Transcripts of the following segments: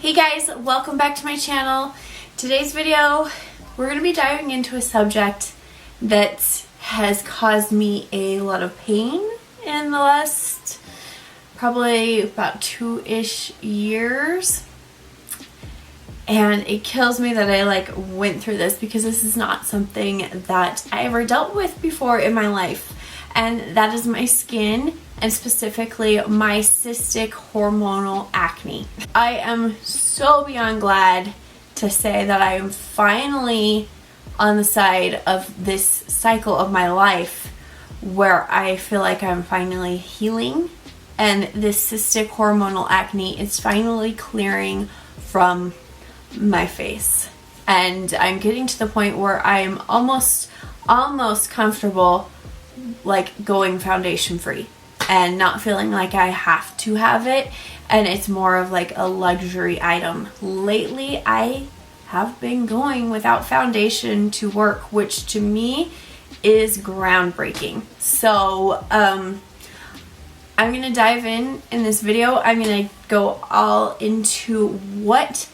Hey guys, welcome back to my channel. Today's video, we're going to be diving into a subject that has caused me a lot of pain in the last probably about 2-ish years. And it kills me that I went through this because this is not something that I ever dealt with before in my life. And that is my skin, and specifically my cystic hormonal acne. I am so beyond glad to say that I am finally on the side of this cycle of my life where I feel like I'm finally healing, and this cystic hormonal acne is finally clearing from my face. And I'm getting to the point where I am almost comfortable going foundation free and not feeling like I have to have it, and it's more of a luxury item. Lately I have been going without foundation to work, which to me is groundbreaking. So I'm gonna dive in this video. I'm gonna go all into what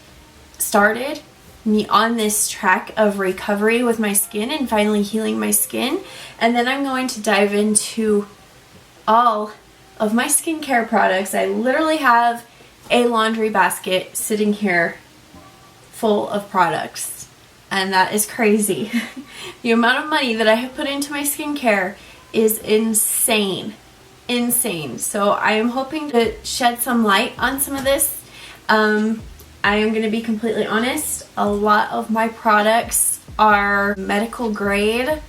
started me on this track of recovery with my skin and finally healing my skin, and then I'm going to dive into all of my skincare products. I literally have a laundry basket sitting here full of products, and that is crazy. The amount of money that I have put into my skincare is insane. So I am hoping to shed some light on some of this. I am going to be completely honest, a lot of my products are medical grade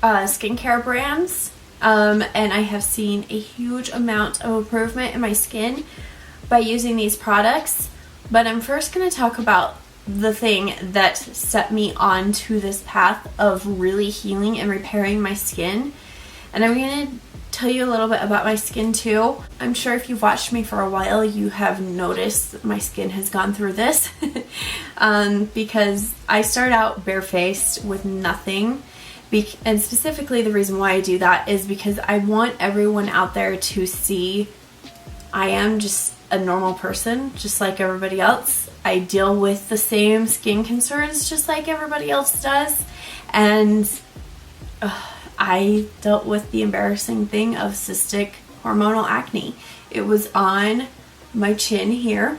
skincare brands, and I have seen a huge amount of improvement in my skin by using these products. But I'm first going to talk about the thing that set me onto this path of really healing and repairing my skin, and I'm going to tell you a little bit about my skin too. I'm sure if you've watched me for a while, you have noticed that my skin has gone through this because I start out barefaced with nothing, and specifically the reason why I do that is because I want everyone out there to see I am just a normal person, just like everybody else. I deal with the same skin concerns just like everybody else does, and I dealt with the embarrassing thing of cystic hormonal acne. It was on my chin here,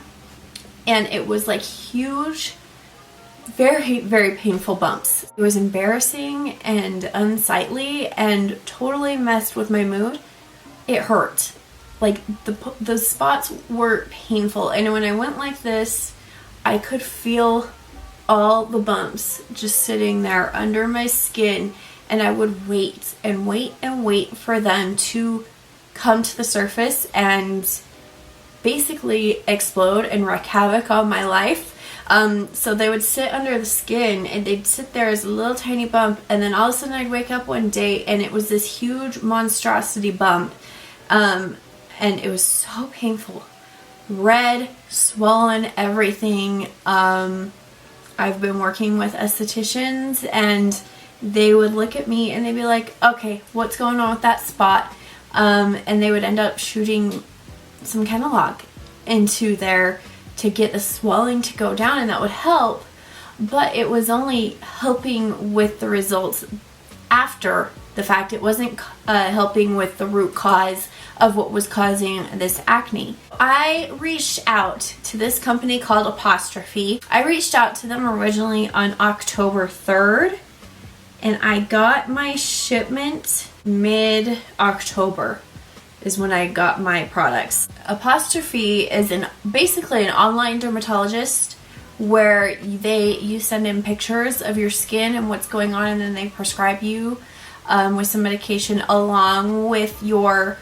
and it was huge, very, very painful bumps. It was embarrassing and unsightly and totally messed with my mood. It hurt. The spots were painful, and when I went like this, I could feel all the bumps just sitting there under my skin. And I would wait and wait and wait for them to come to the surface and basically explode and wreak havoc on my life. So they would sit under the skin, and they'd sit there as a little tiny bump, and then all of a sudden I'd wake up one day and it was this huge monstrosity bump. And it was so painful. Red, swollen, everything. I've been working with estheticians, and they would look at me and they'd be like, okay, what's going on with that spot? And they would end up shooting some kind of lock into there to get the swelling to go down, and that would help. But it was only helping with the results after the fact. It wasn't helping with the root cause of what was causing this acne. I reached out to this company called Apostrophe. I reached out to them originally on October 3rd. And I got my shipment mid-October is when I got my products. Apostrophe is basically an online dermatologist where you send in pictures of your skin and what's going on, and then they prescribe you with some medication along with your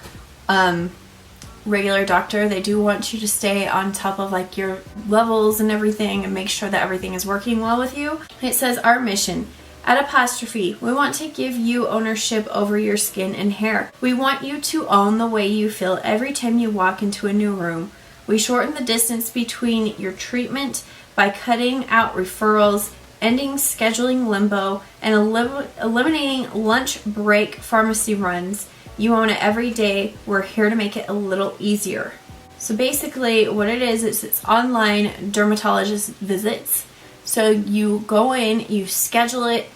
regular doctor. They do want you to stay on top of your levels and everything and make sure that everything is working well with you. It says, our mission. At Apostrophe, we want to give you ownership over your skin and hair. We want you to own the way you feel every time you walk into a new room. We shorten the distance between your treatment by cutting out referrals, ending scheduling limbo, and eliminating lunch break pharmacy runs. You own it every day. We're here to make it a little easier. So basically what it is it's online dermatologist visits. So you go in, you schedule it,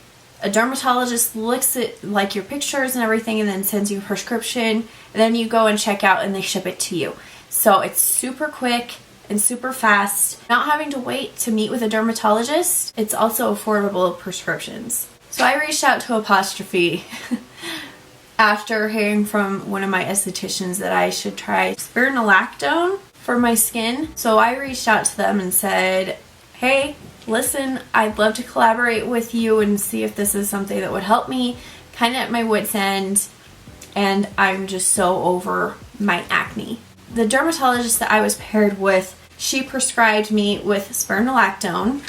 a dermatologist looks at like your pictures and everything and then sends you a prescription, and then you go and check out and they ship it to you. So it's super quick and super fast. Not having to wait to meet with a dermatologist. It's also affordable prescriptions. So I reached out to Apostrophe after hearing from one of my estheticians that I should try spironolactone for my skin. So I reached out to them and said, hey, listen, I'd love to collaborate with you and see if this is something that would help me, kind of at my wit's end, and I'm just so over my acne. The dermatologist that I was paired with, she prescribed me with spironolactone,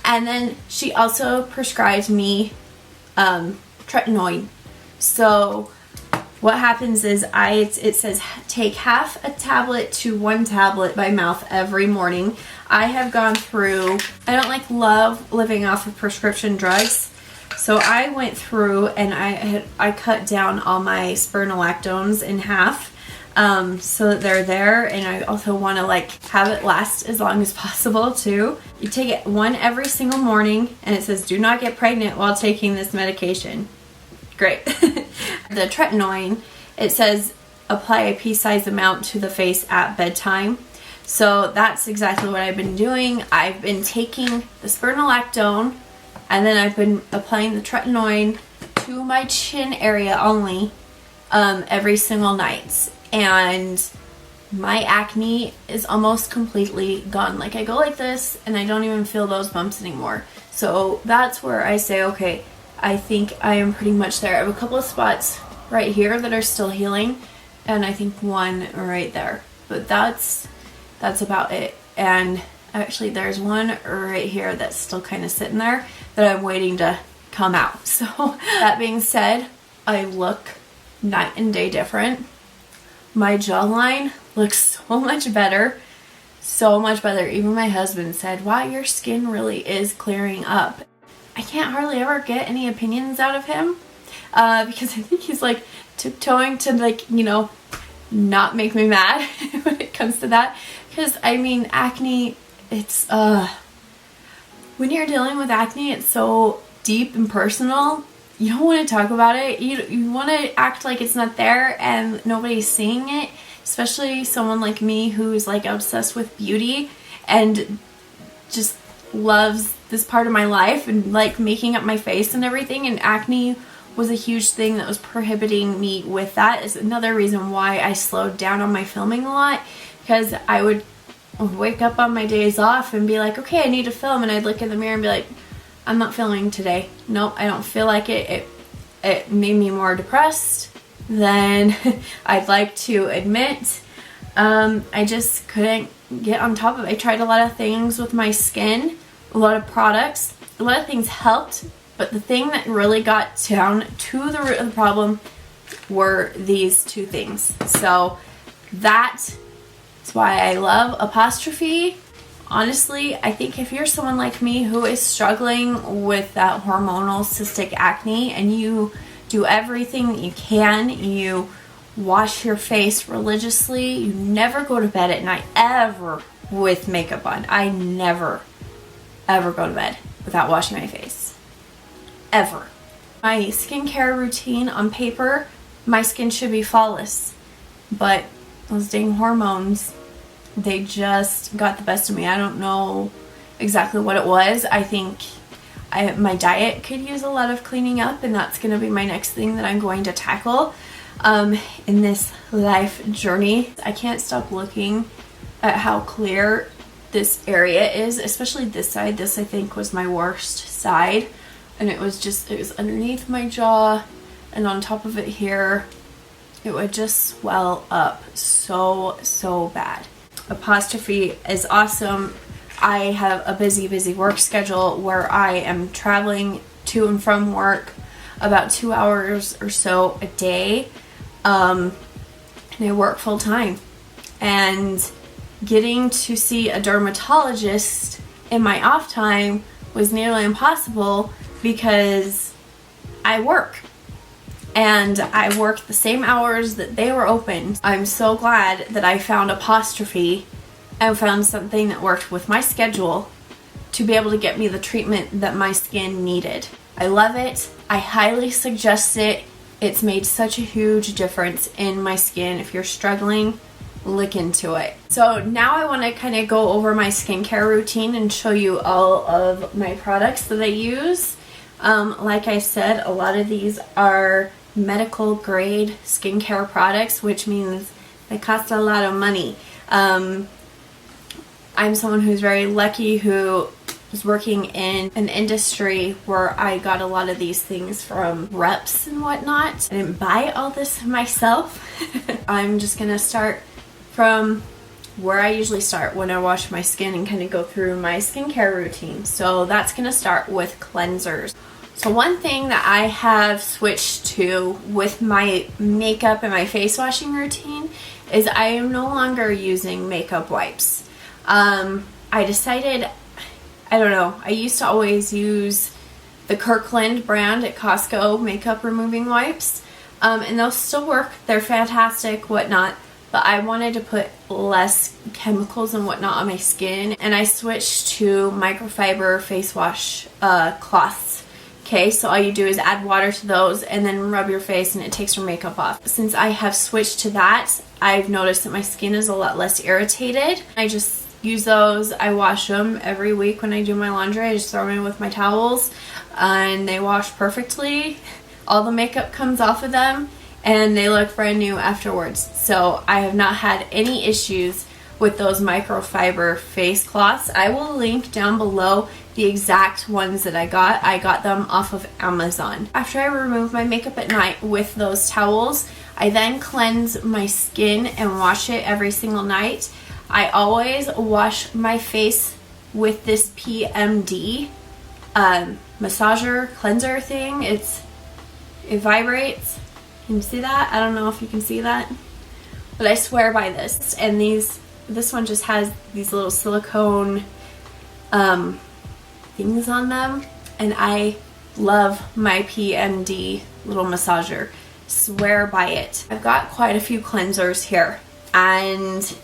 and then she also prescribed me tretinoin. So what happens is it says take half a tablet to 1 tablet by mouth every morning. I have gone through, I don't love living off of prescription drugs. So I went through and I cut down all my spironolactones in half so that they're there, and I also want to have it last as long as possible too. You take it one every single morning, and it says do not get pregnant while taking this medication. Great. The tretinoin, it says apply a pea-sized amount to the face at bedtime. So that's exactly what I've been doing. I've been taking the spironolactone, and then I've been applying the tretinoin to my chin area only every single night. And my acne is almost completely gone. Like, I go like this and I don't even feel those bumps anymore. So that's where I say, okay, I think I am pretty much there. I have a couple of spots right here that are still healing, and I think one right there. But that's about it. And actually there's one right here that's still kind of sitting there that I'm waiting to come out. So that being said, I look night and day different. My jawline looks so much better. So much better. Even my husband said, wow, your skin really is clearing up. I can't hardly ever get any opinions out of him because I think he's tiptoeing to not make me mad when it comes to that. Because I mean, acne, it's when you're dealing with acne, it's so deep and personal. You don't want to talk about it. You want to act like it's not there and nobody's seeing it, especially someone like me who's obsessed with beauty and just loves this part of my life and making up my face and everything. And acne was a huge thing that was prohibiting me with that. Is another reason why I slowed down on my filming a lot, because I would wake up on my days off and be like, okay, I need to film, and I'd look in the mirror and be like, I'm not filming today. Nope, I don't feel like it. It made me more depressed than I'd like to admit. I just couldn't get on top of it. I tried a lot of things with my skin, a lot of products, a lot of things helped, but the thing that really got down to the root of the problem were these two things. So that's why I love Apostrophe. Honestly, I think if you're someone like me who is struggling with that hormonal cystic acne and you do everything that you can, you wash your face religiously, you never go to bed at night ever with makeup on. I never ever go to bed without washing my face. Ever. My skincare routine on paper, my skin should be flawless, but those dang hormones, they just got the best of me. I don't know exactly what it was. I think my diet could use a lot of cleaning up, and that's going to be my next thing that I'm going to tackle in this life journey. I can't stop looking at how clear this area is, especially this side. This, I think, was my worst side, and it was underneath my jaw, and on top of it here, it would just swell up so bad. Apostrophe is awesome. I have a busy work schedule where I am traveling to and from work about 2 hours or so a day, and I work full time, and getting to see a dermatologist in my off time was nearly impossible because I work. and I worked the same hours that they were open. I'm so glad that I found Apostrophe and found something that worked with my schedule to be able to get me the treatment that my skin needed. I love it. I highly suggest it. It's made such a huge difference in my skin. If you're struggling, look into it. So now I want to kind of go over my skincare routine and show you all of my products that I use. Like I said, a lot of these are medical grade skincare products, which means they cost a lot of money. I'm someone who's very lucky who is working in an industry where I got a lot of these things from reps and whatnot. I didn't buy all this myself. I'm just gonna start from where I usually start when I wash my skin and kind of go through my skincare routine. So that's gonna start with cleansers. So one thing that I have switched to with my makeup and my face washing routine is I am no longer using makeup wipes. I decided, I don't know, I used to always use the Kirkland brand at Costco makeup removing wipes, and those still work. They're fantastic, whatnot, but I wanted to put less chemicals and whatnot on my skin, and I switched to microfiber face wash cloths. Okay, so all you do is add water to those and then rub your face and it takes your makeup off. Since I have switched to that, I've noticed that my skin is a lot less irritated. I just use those. I wash them every week when I do my laundry. I just throw them in with my towels and they wash perfectly. All the makeup comes off of them and they look brand new afterwards. So I have not had any issues with those microfiber face cloths. I will link down below the exact ones that I got. I got them off of Amazon. After I remove my makeup at night with those towels, I then cleanse my skin and wash it every single night. I always wash my face with this PMD massager cleanser thing. It vibrates. Can you see that? I don't know if you can see that, but I swear by this. And this one just has these little silicone things on them, and I love my PMD little massager. Swear by it. I've got quite a few cleansers here, and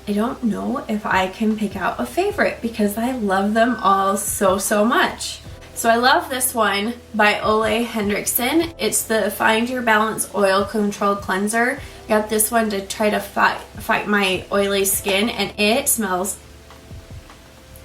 I don't know if I can pick out a favorite because I love them all so much. So I love this one by Ole Henriksen. It's the Find Your Balance Oil Control Cleanser. I got this one to try to fight my oily skin, and it smells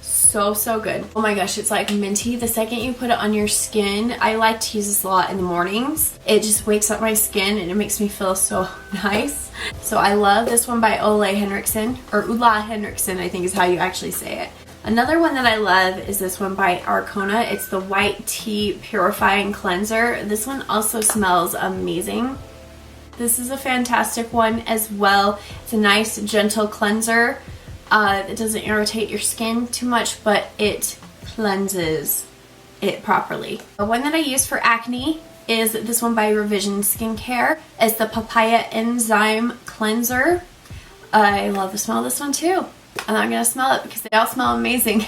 so good. Oh my gosh, it's like minty. The second you put it on your skin, I like to use this a lot in the mornings. It just wakes up my skin and it makes me feel so nice. So I love this one by Ole Henriksen, or Ulla Henriksen, I think is how you actually say it. Another one that I love is this one by Arcona. It's the White Tea Purifying Cleanser. This one also smells amazing. This is a fantastic one as well. It's a nice gentle cleanser. It doesn't irritate your skin too much, but it cleanses it properly. The one that I use for acne is this one by Revision Skincare. It's the Papaya Enzyme Cleanser. I love the smell of this one too. I'm not going to smell it because they all smell amazing.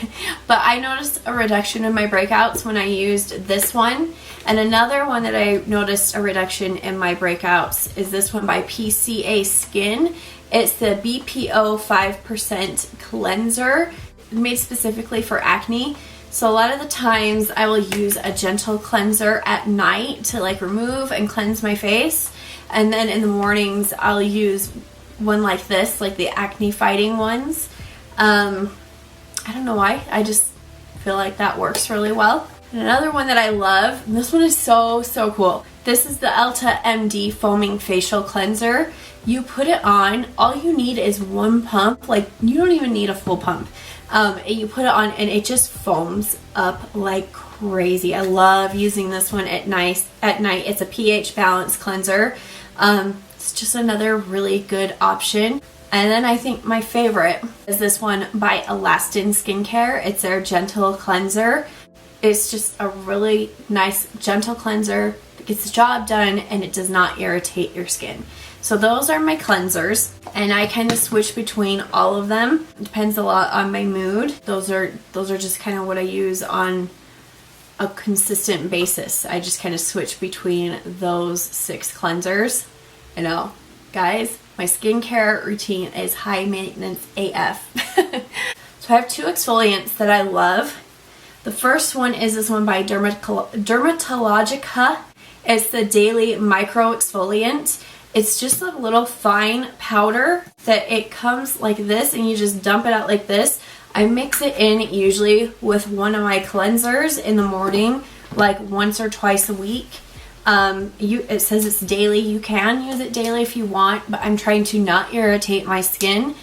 But I noticed a reduction in my breakouts when I used this one. And another one that I noticed a reduction in my breakouts is this one by PCA Skin. It's the BPO 5% cleanser made specifically for acne. So a lot of the times I will use a gentle cleanser at night to like remove and cleanse my face. And then in the mornings I'll use one like this, like the acne fighting ones. I don't know why, I just feel like that works really well. And another one that I love, and this one is so cool. This is the Elta MD Foaming Facial Cleanser. You put it on, all you need is one pump, like you don't even need a full pump. You put it on and it just foams up like crazy. I love using this one at night. It's a pH balance cleanser. It's just another really good option. And then I think my favorite is this one by Elastin Skincare. It's their gentle cleanser. It's just a really nice gentle cleanser. It gets the job done and it does not irritate your skin. So those are my cleansers, and I kind of switch between all of them. It depends a lot on my mood. Those are just kind of what I use on a consistent basis. I just kind of switch between those 6 cleansers. I know, guys, my skincare routine is high maintenance AF. So I have 2 exfoliants that I love. The first one is this one by Dermatologica. It's the Daily Micro Exfoliant. It's just a little fine powder that it comes like this, and you just dump it out like this. I mix it in usually with one of my cleansers in the morning, like once or twice a week. It says it's daily. You can use it daily if you want, but I'm trying to not irritate my skin.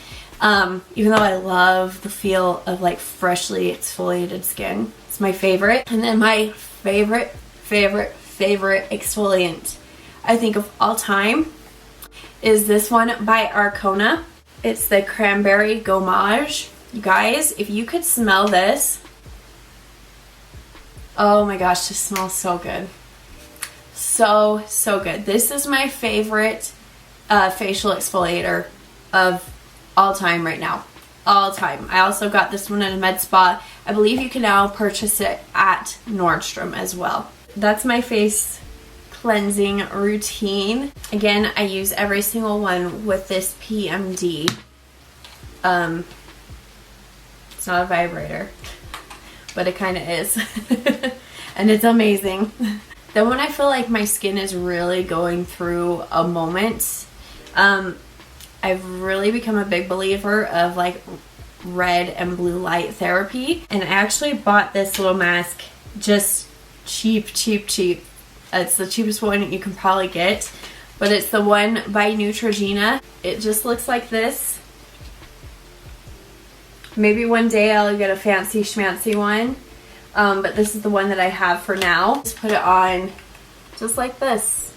Even though I love the feel of like freshly exfoliated skin. It's my favorite. And then my favorite exfoliant, I think, of all time is this one by Arcona. It's the Cranberry Gommage. You guys, if you could smell this, oh my gosh, this smells so good. So good. This is my favorite facial exfoliator of all time right now. All time. I also got this one at a med spa. I believe you can now purchase it at Nordstrom as well. That's my face cleansing routine. Again, I use every single one with this PMD. It's not a vibrator, but it kind of is. And it's amazing. Then when I feel like my skin is really going through a moment, I've really become a big believer of like red and blue light therapy. And I actually bought this little mask just cheap. It's the cheapest one you can probably get, but it's the one by Neutrogena. It just looks like this. Maybe one day I'll get a fancy schmancy one, but this is the one that I have for now. Just put it on just like this.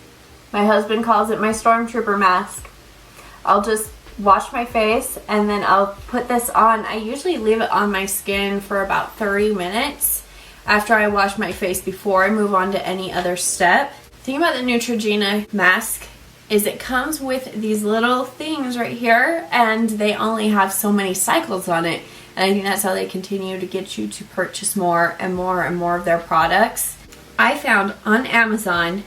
My husband calls it my stormtrooper mask. I'll just wash my face and then I'll put this on. I usually leave it on my skin for about 30 minutes after I wash my face before I move on to any other step. The thing about the Neutrogena mask is it comes with these little things right here, and they only have so many cycles on it. And I think that's how they continue to get you to purchase more and more and more of their products. I found on Amazon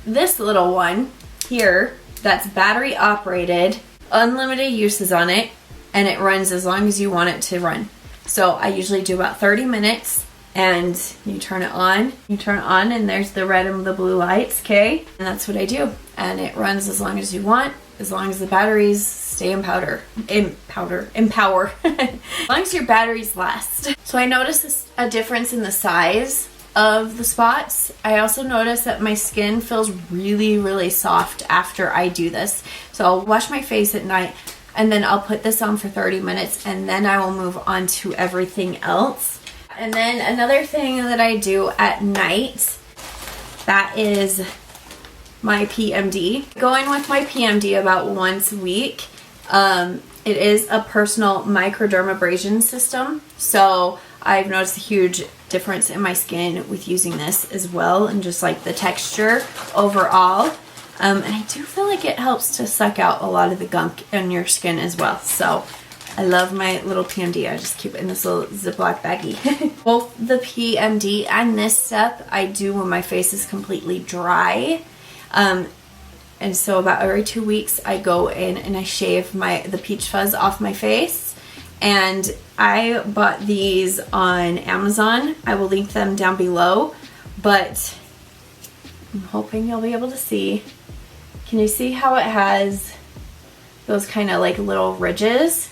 this little one here that's battery operated, unlimited uses on it, and it runs as long as you want it to run. So I usually do about 30 minutes, and you turn it on, and there's the red and the blue lights, okay? And that's what I do. And it runs as long as you want, as long as the batteries stay in power. As long as your batteries last. So I noticed a difference in the size of the spots. I also noticed that my skin feels really soft after I do this. So I'll wash my face at night, and then I'll put this on for 30 minutes, and then I will move on to everything else. And then another thing that I do at night, that is my PMD. Going with my PMD about once a week. It is a personal microdermabrasion system, so I've noticed a huge difference in my skin with using this as well, and just like the texture overall. And I do feel like it helps to suck out a lot of the gunk in your skin as well. So I love my little PMD. I just keep it in this little Ziploc baggie. Both the PMD and this step I do when my face is completely dry. And so about every 2 weeks I go in and I shave the peach fuzz off my face. And I bought these on Amazon. I will link them down below, but I'm hoping you'll be able to see. Can you see how it has those kind of like little ridges?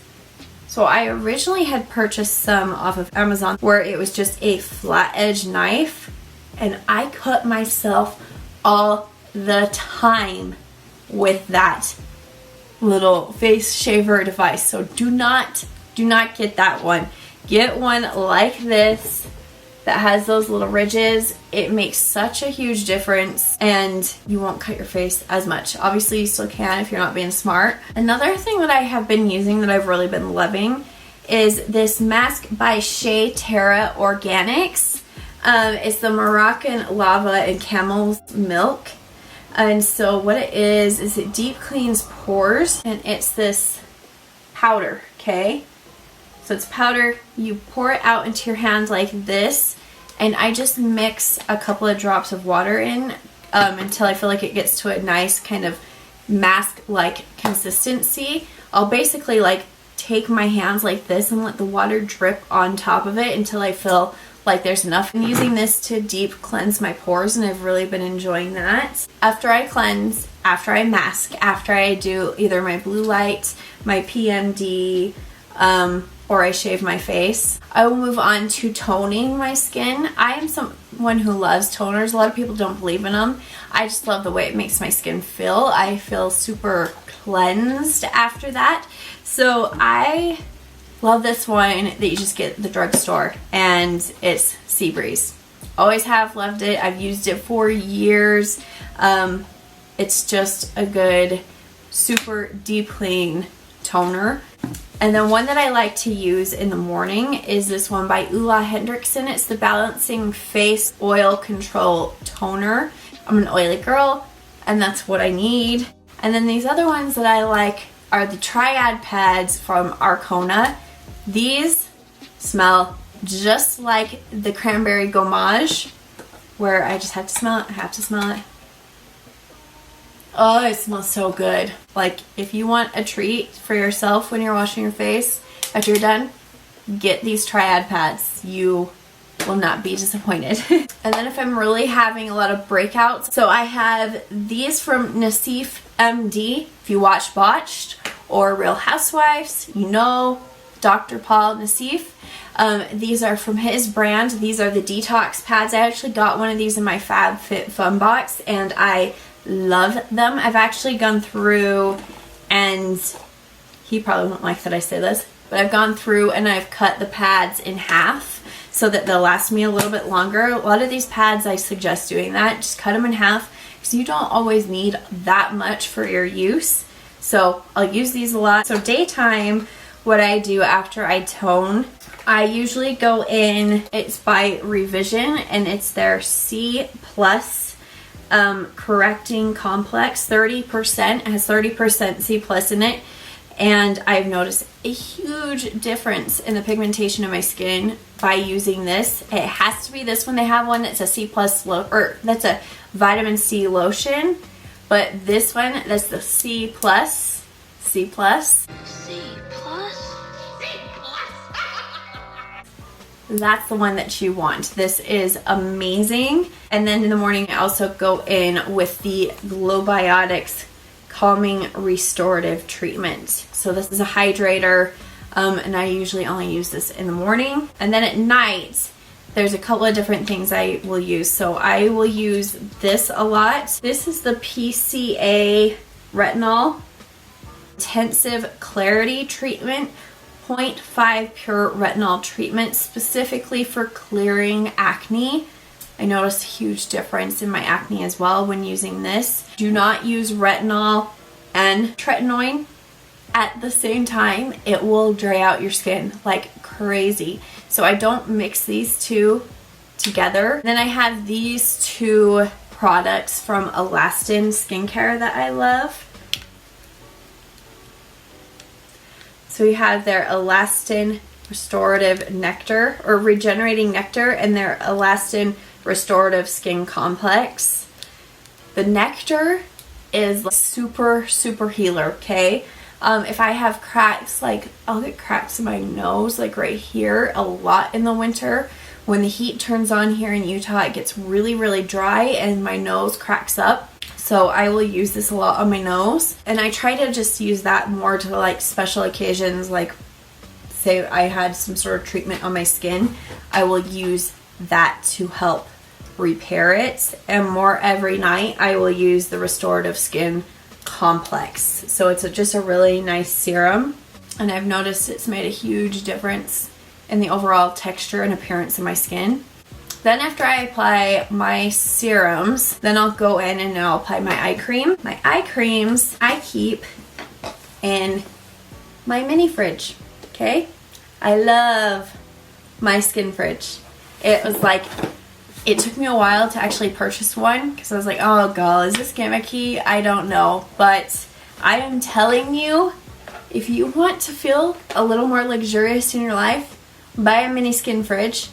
So I originally had purchased some off of Amazon where it was just a flat edge knife, and I cut myself all the time with that little face shaver device. So do not get that one. Get one like this that has those little ridges. It makes such a huge difference, and you won't cut your face as much. Obviously you still can if you're not being smart. Another thing that I have been using that I've really been loving is this mask by Shea Terra Organics. It's the Moroccan lava and camel's milk. And so what it is it deep cleans pores, and it's this powder, okay? So it's powder, you pour it out into your hands like this, and I just mix a couple of drops of water in until I feel like it gets to a nice kind of mask-like consistency. I'll basically like take my hands like this and let the water drip on top of it until I feel like there's enough. I'm using this to deep cleanse my pores, and I've really been enjoying that. After I cleanse, after I mask, after I do either my blue light, my PMD, or I shave my face, I will move on to toning my skin. I am someone who loves toners. A lot of people don't believe in them. I just love the way it makes my skin feel. I feel super cleansed after that. So I love this one that you just get at the drugstore, and it's Sea Breeze. Always have loved it. I've used it for years. It's just a good, super deep clean toner. And then one that I like to use in the morning is this one by Ulla Hendrickson. It's the Balancing Face Oil Control Toner. I'm an oily girl, and that's what I need. And then these other ones that I like are the Triad pads from Arcona. These smell just like the Cranberry Gommage, where I just have to smell it. I have to smell it. Oh, it smells so good. Like, if you want a treat for yourself when you're washing your face after you're done, get these Triad pads. You will not be disappointed. And then if I'm really having a lot of breakouts, so I have these from Nassif MD. If you watch Botched or Real Housewives, you know Dr. Paul Nassif. These are from his brand. These are the detox pads. I actually got one of these in my FabFitFun box, and I love them. I've actually gone through, and he probably won't like that I say this, but I've gone through and I've cut the pads in half so that they'll last me a little bit longer. A lot of these pads, I suggest doing that. Just cut them in half because you don't always need that much for your use. So I'll use these a lot. So daytime, what I do after I tone, I usually go in, it's by Revision, and it's their C Plus correcting complex. 30%, it has 30% C plus in it, and I've noticed a huge difference in the pigmentation of my skin by using this. It has to be this one. They have one that's a C plus or that's a vitamin C lotion, but this one, that's the C plus. That's the one that you want. This is amazing. And then in the morning, I also go in with the glowbiotics calming restorative treatment. So this is a hydrator, and I usually only use this in the morning. And then at night, there's a couple of different things I will use. So I will use this a lot. This is the PCA Retinol Intensive Clarity Treatment, 0.5 pure retinol treatment, specifically for clearing acne. I noticed a huge difference in my acne as well when using this. Do not use retinol and tretinoin at the same time. It will dry out your skin like crazy. So I don't mix these two together. Then I have these two products from Alastin Skincare that I love. So we have their Alastin Restorative Nectar, or Regenerating Nectar, and their Alastin Restorative Skin Complex. The nectar is like super, super healer, okay? If I have cracks, like I'll get cracks in my nose, like right here, a lot in the winter. When the heat turns on here in Utah, it gets really, really dry and my nose cracks up. So I will use this a lot on my nose, and I try to just use that more to like special occasions, like say I had some sort of treatment on my skin, I will use that to help repair it. And more every night I will use the Restorative Skin Complex. So it's just a really nice serum, and I've noticed it's made a huge difference in the overall texture and appearance of my skin. Then after I apply my serums, then I'll go in and I'll apply my eye cream. My eye creams I keep in my mini fridge, okay? I love my skin fridge. It was like, it took me a while to actually purchase one because I was like, oh god, is this gimmicky? I don't know. But I am telling you, if you want to feel a little more luxurious in your life, buy a mini skin fridge.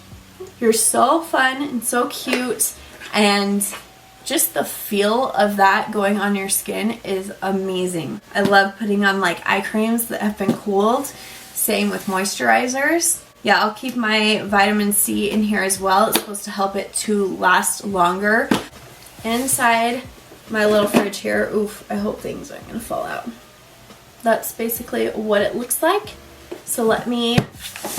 You're so fun and so cute, and just the feel of that going on your skin is amazing. I love putting on like eye creams that have been cooled. Same with moisturizers. Yeah, I'll keep my vitamin C in here as well. It's supposed to help it to last longer. Inside my little fridge here, oof, I hope things aren't gonna fall out. That's basically what it looks like. So let me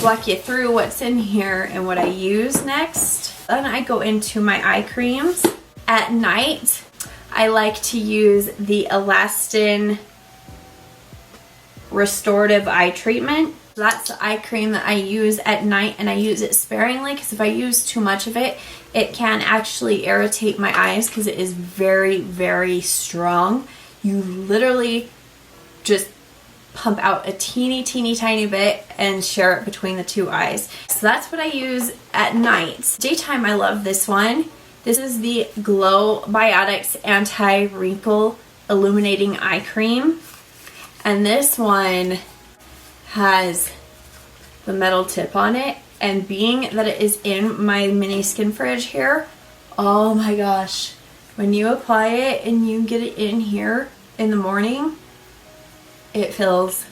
walk you through what's in here and what I use next. Then I go into my eye creams. At night, I like to use the Elastin Restorative Eye Treatment. That's the eye cream that I use at night, and I use it sparingly because if I use too much of it, it can actually irritate my eyes because it is very, very strong. You literally just pump out a teeny tiny bit and share it between the two eyes. So that's what I use at night. Daytime, I love this one. This is the Glowbiotics Anti-Wrinkle Illuminating Eye Cream. And this one has the metal tip on it. And being that it is in my mini skin fridge here, oh my gosh. When you apply it and you get it in here in the morning, it feels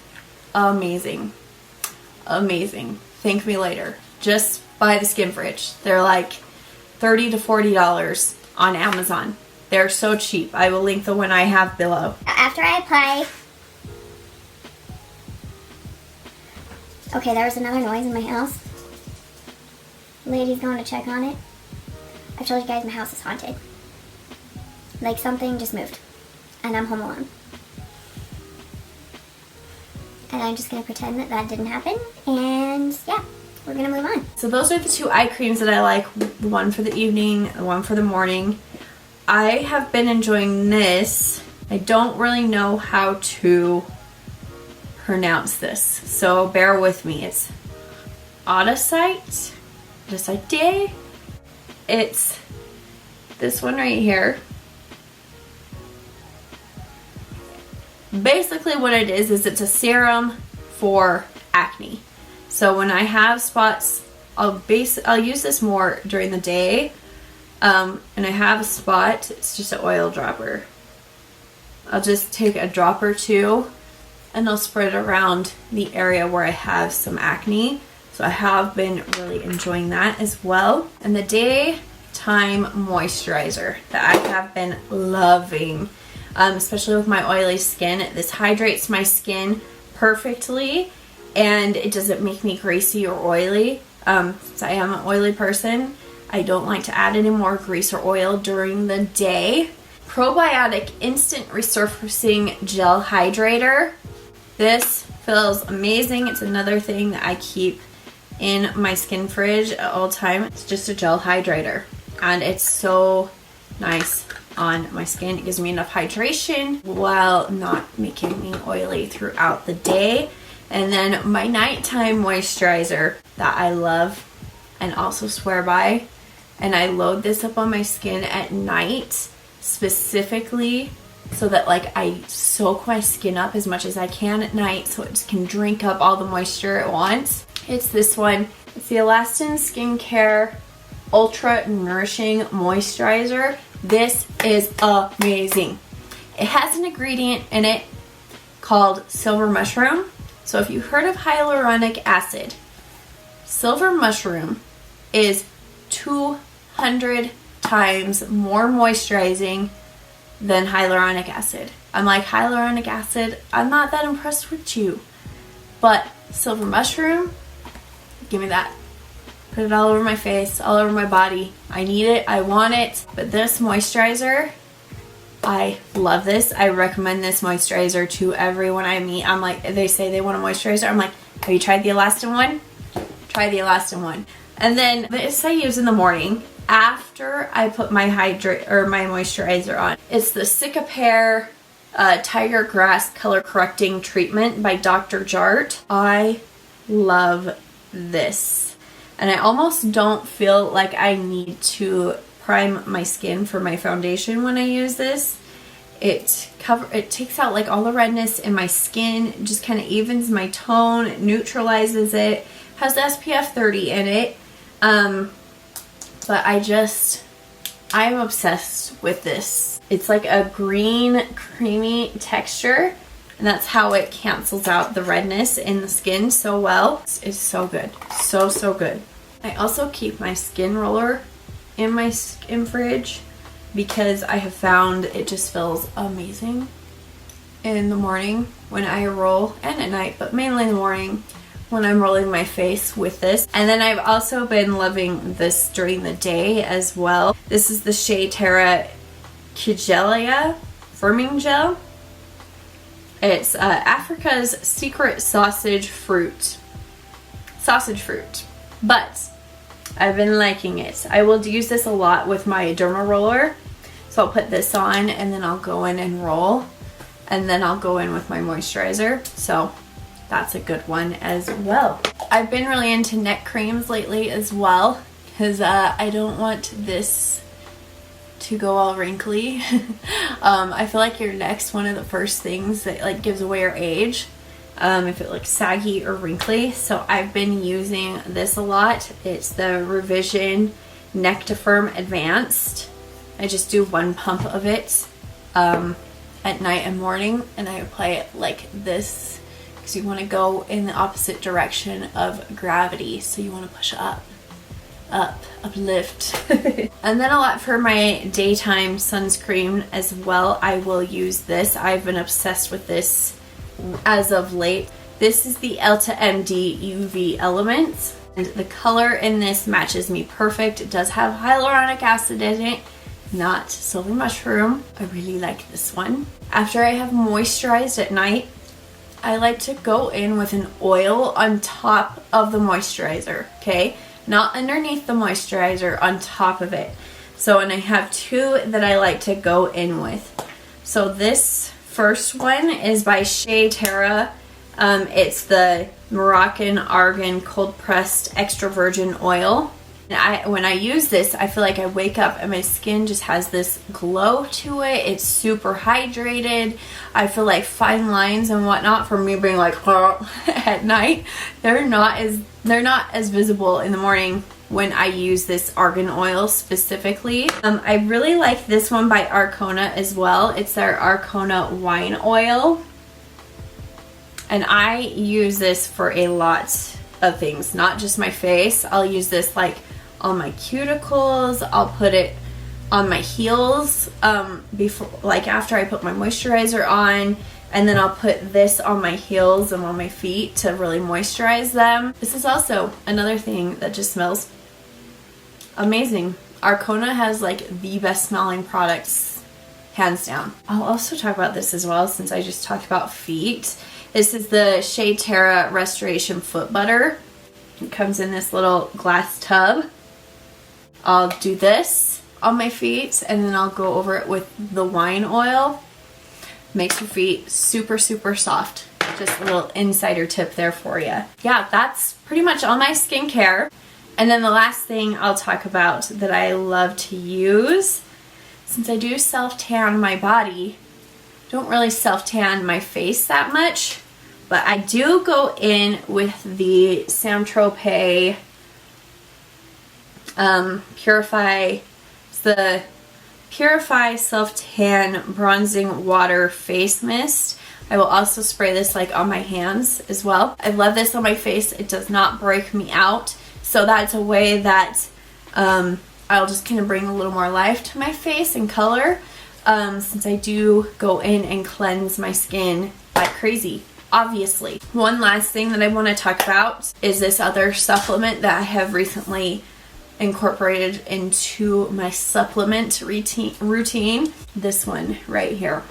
amazing. Amazing. Thank me later. Just buy the skin fridge. They're like $30 to $40 on Amazon. They're so cheap. I will link the one I have below. After I apply... Okay, there was another noise in my house. Lady's going to check on it. I told you guys my house is haunted. Like something just moved. And I'm home alone. And I'm just going to pretend that that didn't happen. And yeah. We're gonna move on. So those are the two eye creams that I like. The one for the evening, the one for the morning. I have been enjoying this. I don't really know how to pronounce this, so bear with me. It's Odysite. It's this one right here. Basically what it is it's a serum for acne. So when I have spots, I'll use this more during the day. And I have a spot, it's just an oil dropper. I'll just take a drop or two and I'll spread it around the area where I have some acne. So I have been really enjoying that as well. And the daytime moisturizer that I have been loving, especially with my oily skin. This hydrates my skin perfectly. And it doesn't make me greasy or oily. Since I am an oily person, I don't like to add any more grease or oil during the day. Probiotic Instant Resurfacing Gel Hydrator. This feels amazing. It's another thing that I keep in my skin fridge at all time. It's just a gel hydrator. And it's so nice on my skin. It gives me enough hydration while not making me oily throughout the day. And then my nighttime moisturizer that I love and also swear by, and I load this up on my skin at night specifically so that like I soak my skin up as much as I can at night so it can drink up all the moisture at once. It's this one. It's the Elastin Skincare Ultra Nourishing Moisturizer. This is amazing. It has an ingredient in it called silver mushroom. So if you've heard of hyaluronic acid, silver mushroom is 200 times more moisturizing than hyaluronic acid. I'm like, hyaluronic acid, I'm not that impressed with you. But silver mushroom, give me that. Put it all over my face, all over my body. I need it, I want it. But this moisturizer, I love this. I recommend this moisturizer to everyone I meet. I'm like, they say they want a moisturizer. I'm like, have you tried the Elastin one? Try the Elastin one. And then this I use in the morning after I put my moisturizer on. It's the Cicapair Tiger Grass Color Correcting Treatment by Dr. Jart. I love this. And I almost don't feel like I need to prime my skin for my foundation when I use this. It takes out like all the redness in my skin. It just kind of evens my tone. It neutralizes it. Has SPF 30 in it. but I'm obsessed with this. It's like a green creamy texture, and that's how it cancels out the redness in the skin so well. It's so good. So good. I also keep my skin roller in my skin fridge because I have found it just feels amazing in the morning when I roll, and at night, but mainly in the morning when I'm rolling my face with this. And then I've also been loving this during the day as well. This is the Shea Terra Kigelia Firming Gel. It's Africa's secret sausage fruit. But I've been liking it. I will use this a lot with my derma roller. So I'll put this on and then I'll go in and roll. And then I'll go in with my moisturizer. So that's a good one as well. I've been really into neck creams lately as well, because I don't want this to go all wrinkly. I feel like your neck's one of the first things that like gives away your age, if it looks saggy or wrinkly. So I've been using this a lot. It's the Revision Neck to Firm Advanced. I just do one pump of it at night and morning, and I apply it like this because you want to go in the opposite direction of gravity. So you want to push up, uplift. And then a lot for my daytime sunscreen as well. I will use this. I've been obsessed with this as of late. This is the Elta MD UV Elements, and the color in this matches me perfect. It does have hyaluronic acid in it, not silver mushroom. I really like this one. After I have moisturized at night, I like to go in with an oil on top of the moisturizer, okay? Not underneath the moisturizer, on top of it. So, and I have two that I like to go in with. So this first one is by Shea Terra. It's the Moroccan Argan Cold Pressed Extra Virgin Oil. And when I use this, I feel like I wake up and my skin just has this glow to it. It's super hydrated. I feel like fine lines and whatnot from me being like at night, they're not as visible in the morning when I use this argan oil specifically. I really like this one by Arcona as well. It's their Arcona wine oil, and I use this for a lot of things, not just my face. I'll use this like on my cuticles. I'll put it on my heels before, like after I put my moisturizer on, and then I'll put this on my heels and on my feet to really moisturize them. This is also another thing that just smells amazing. Arcona has like the best smelling products, hands down. I'll also talk about this as well since I just talked about feet. This is the Shea Terra Restoration Foot Butter. It comes in this little glass tub. I'll do this on my feet and then I'll go over it with the wine oil. Makes your feet super, super soft. Just a little insider tip there for you. Yeah, that's pretty much all my skincare. And then the last thing I'll talk about that I love to use, since I do self-tan my body, don't really self-tan my face that much, but I do go in with the Saint-Tropez Purify. It's the Purify Self-Tan Bronzing Water Face Mist. I will also spray this like on my hands as well. I love this on my face. It does not break me out. So that's a way that I'll just kind of bring a little more life to my face and color, since I do go in and cleanse my skin like crazy, obviously. One last thing that I want to talk about is this other supplement that I have recently incorporated into my supplement routine. This one right here.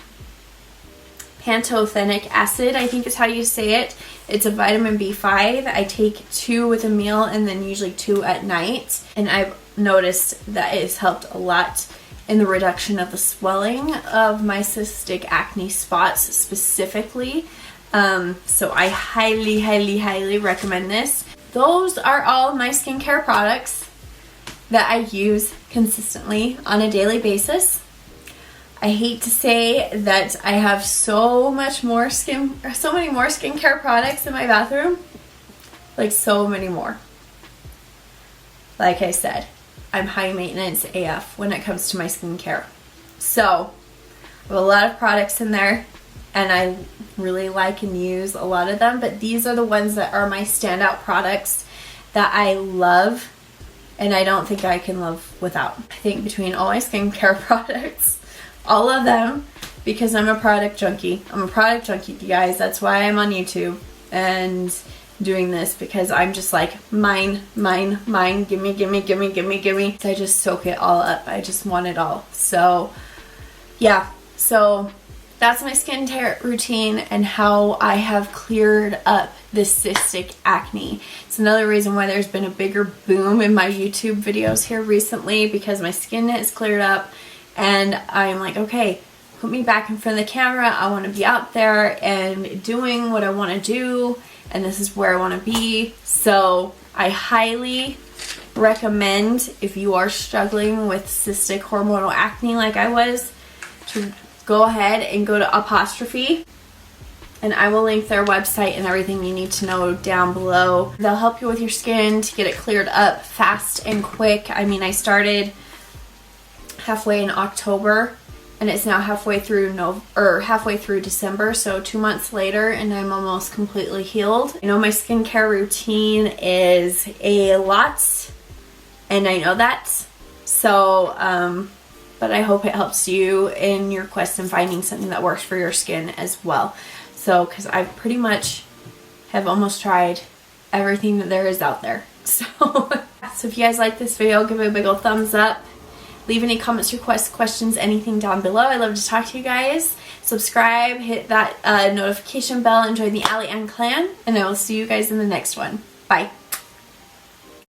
Pantothenic acid, I think is how you say it. It's a vitamin B5. I take 2 with a meal and then usually 2 at night. And I've noticed that it has helped a lot in the reduction of the swelling of my cystic acne spots specifically. So I highly, highly, highly recommend this. Those are all my skincare products that I use consistently on a daily basis. I hate to say that I have so many more skincare products in my bathroom. Like so many more. Like I said, I'm high maintenance AF when it comes to my skincare. So I have a lot of products in there, and I really like and use a lot of them, but these are the ones that are my standout products that I love, and I don't think I can live without. I think between all my skincare products, all of them, because I'm a product junkie. I'm a product junkie, you guys. That's why I'm on YouTube and doing this, because I'm just like, mine, gimme, gimme, gimme, gimme, gimme. So I just soak it all up. I just want it all. So yeah, so that's my skincare routine and how I have cleared up this cystic acne. It's another reason why there's been a bigger boom in my YouTube videos here recently, because my skin is cleared up and I'm like, okay, put me back in front of the camera. I want to be out there and doing what I want to do, and this is where I want to be. So I highly recommend, if you are struggling with cystic hormonal acne like I was, to go ahead and go to Apostrophe, and I will link their website and everything you need to know down below. They'll help you with your skin to get it cleared up fast and quick. I mean, I started halfway in October, and it's now halfway through December, so 2 months later, and I'm almost completely healed. I know my skincare routine is a lot, and I know that. So, but I hope it helps you in your quest in finding something that works for your skin as well. So, because I pretty much have almost tried everything that there is out there. So, so if you guys like this video, give it a big ol' thumbs up. Leave any comments, requests, questions, anything down below. I love to talk to you guys. Subscribe, hit that notification bell, and join the Allie Ann clan. And I will see you guys in the next one. Bye.